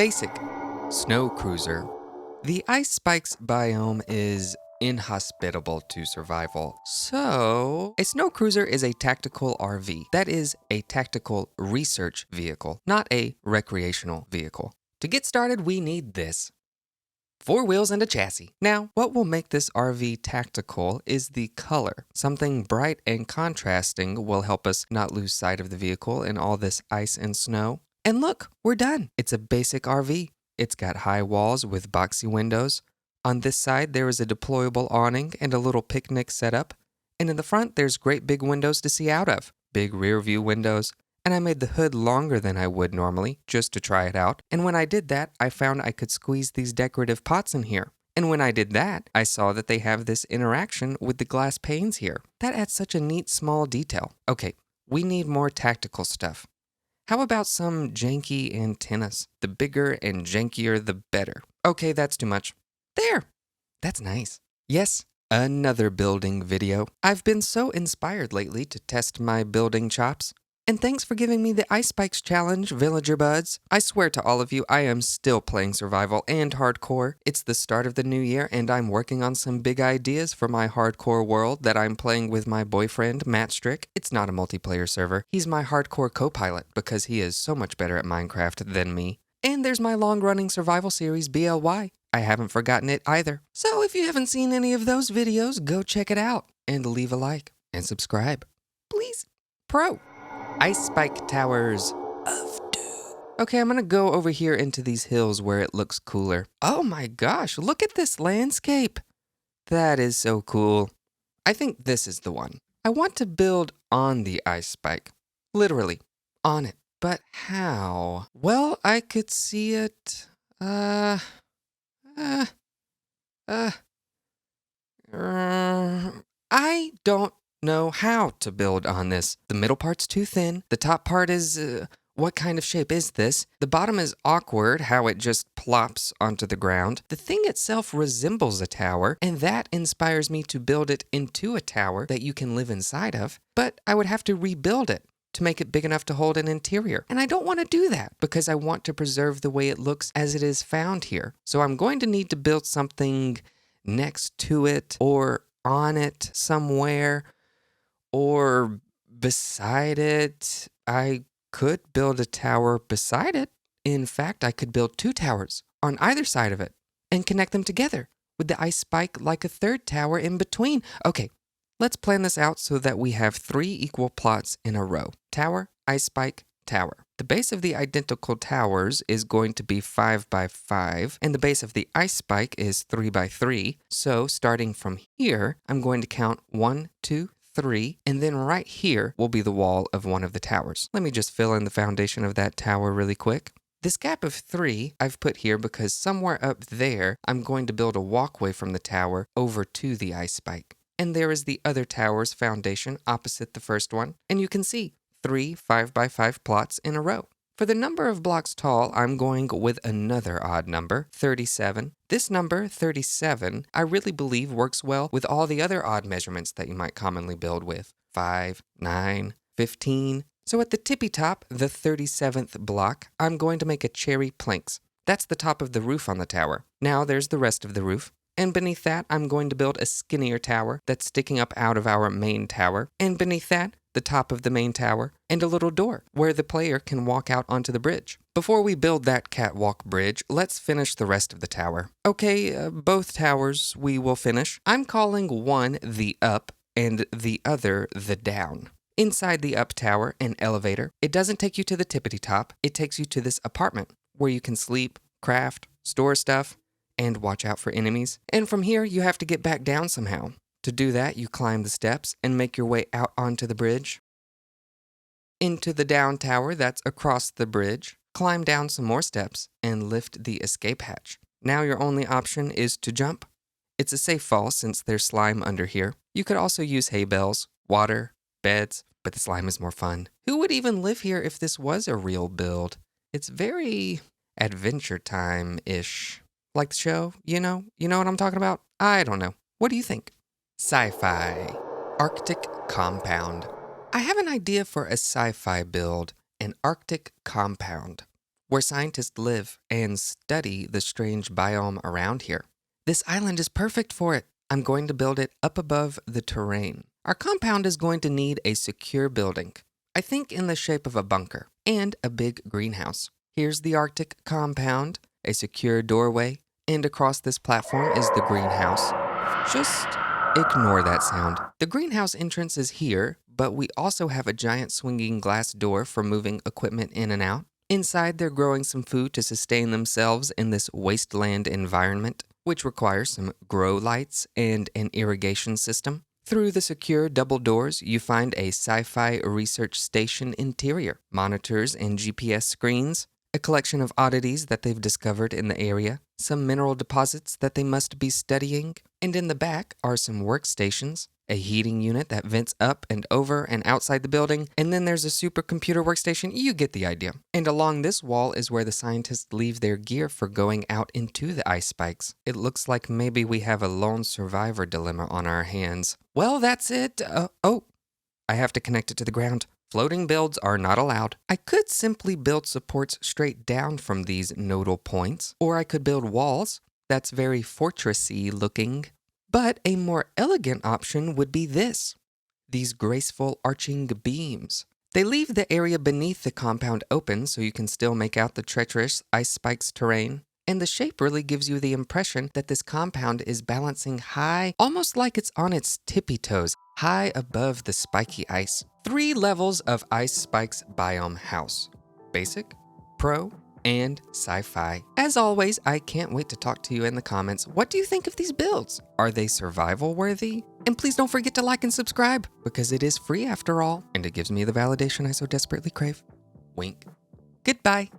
Basic. Snow cruiser. The ice spikes biome is inhospitable to survival. So, a snow cruiser is a tactical RV. That is a tactical research vehicle, not a recreational vehicle. To get started, we need this. 4 wheels and a chassis. Now, what will make this RV tactical is the color. Something bright and contrasting will help us not lose sight of the vehicle in all this ice and snow. And look, we're done. It's a basic RV. It's got high walls with boxy windows. On this side, there is a deployable awning and a little picnic setup. And in the front, there's great big windows to see out of. Big rear view windows. And I made the hood longer than I would normally, just to try it out. And when I did that, I found I could squeeze these decorative pots in here. And when I did that, I saw that they have this interaction with the glass panes here. That adds such a neat small detail. Okay, we need more tactical stuff. How about some janky antennas? The bigger and jankier, the better. Okay, that's too much. There! That's nice. Yes, another building video. I've been so inspired lately to test my building chops. And thanks for giving me the Ice Spikes Challenge, Villager Buds. I swear to all of you, I am still playing survival and hardcore. It's the start of the new year, and I'm working on some big ideas for my hardcore world that I'm playing with my boyfriend, Matt Strick. It's not a multiplayer server. He's my hardcore co-pilot because he is so much better at Minecraft than me. And there's my long-running survival series, BLY. I haven't forgotten it either. So if you haven't seen any of those videos, go check it out and leave a like and subscribe. Please. Pro. Ice spike towers of doom. Okay, I'm gonna go over here into these hills where it looks cooler. Oh my gosh, look at this landscape. That is so cool. I think this is the one. I want to build on the ice spike. Literally, on it. But how? Well, I could see it, I don't know how to build on this. The middle part's too thin. The top part is, what kind of shape is this? The bottom is awkward, how it just plops onto the ground. The thing itself resembles a tower, and that inspires me to build it into a tower that you can live inside of. But I would have to rebuild it to make it big enough to hold an interior. And I don't want to do that because I want to preserve the way it looks as it is found here. So I'm going to need to build something next to it or on it somewhere. Or beside it. I could build a tower beside it. In fact, I could build 2 towers on either side of it and connect them together with the ice spike like a 3rd tower in between. Okay, let's plan this out so that we have 3 equal plots in a row. Tower, ice spike, tower. The base of the identical towers is going to be 5 by 5, and the base of the ice spike is 3 by 3. So starting from here, I'm going to count 1, 2, 3, and then right here will be the wall of one of the towers. Let me just fill in the foundation of that tower really quick. This gap of 3 I've put here because somewhere up there I'm going to build a walkway from the tower over to the ice spike. And there is the other tower's foundation opposite the first one, and you can see 3 5 by 5 plots in a row. For the number of blocks tall, I'm going with another odd number, 37. This number, 37, I really believe works well with all the other odd measurements that you might commonly build with. 5, 9, 15. So at the tippy top, the 37th block, I'm going to make a cherry planks. That's the top of the roof on the tower. Now there's the rest of the roof. And beneath that, I'm going to build a skinnier tower that's sticking up out of our main tower. And beneath that, the top of the main tower, and a little door where the player can walk out onto the bridge. Before we build that catwalk bridge, let's finish the rest of the tower. Okay, both towers we will finish. I'm calling one the up and the other the down. Inside the up tower, an elevator. It doesn't take you to the tippity top. It takes you to this apartment where you can sleep, craft, store stuff, and watch out for enemies. And from here, you have to get back down somehow. To do that, you climb the steps and make your way out onto the bridge. Into the down tower that's across the bridge. Climb down some more steps and lift the escape hatch. Now your only option is to jump. It's a safe fall since there's slime under here. You could also use hay bales, water, beds, but the slime is more fun. Who would even live here if this was a real build? It's very Adventure Time-ish. Like the show, you know what I'm talking about? I don't know. What do you think? Sci Fi. Arctic Compound. I have an idea for a sci-fi build, an Arctic Compound. where scientists live and study the strange biome around here. This island is perfect for it. I'm going to build it up above the terrain. Our compound is going to need a secure building, I think in the shape of a bunker, and a big greenhouse. Here's the Arctic Compound, a secure doorway, and across this platform is the greenhouse. Just ignore that sound. The greenhouse entrance is here, but we also have a giant swinging glass door for moving equipment in and out. Inside, they're growing some food to sustain themselves in this wasteland environment, which requires some grow lights and an irrigation system. Through the secure double doors, you find a Sci Fi research station interior, monitors and GPS screens, a collection of oddities that they've discovered in the area, some mineral deposits that they must be studying, and in the back are some workstations, a heating unit that vents up and over and outside the building, and then there's a supercomputer workstation. You get the idea. And along this wall is where the scientists leave their gear for going out into the ice spikes. It looks like maybe we have a lone survivor dilemma on our hands. Well, that's it. I have to connect it to the ground. Floating builds are not allowed. I could simply build supports straight down from these nodal points, or I could build walls. That's very fortressy looking. But a more elegant option would be this. These graceful arching beams. They leave the area beneath the compound open so you can still make out the treacherous ice spikes terrain. And the shape really gives you the impression that this compound is balancing high, almost like it's on its tippy toes, high above the spiky ice. 3 levels of Ice Spikes Biome House. Basic, Pro, and Sci Fi. As always, I can't wait to talk to you in the comments. What do you think of these builds? Are they survival worthy? And please don't forget to like and subscribe, because it is free after all, and it gives me the validation I so desperately crave. Wink. Goodbye.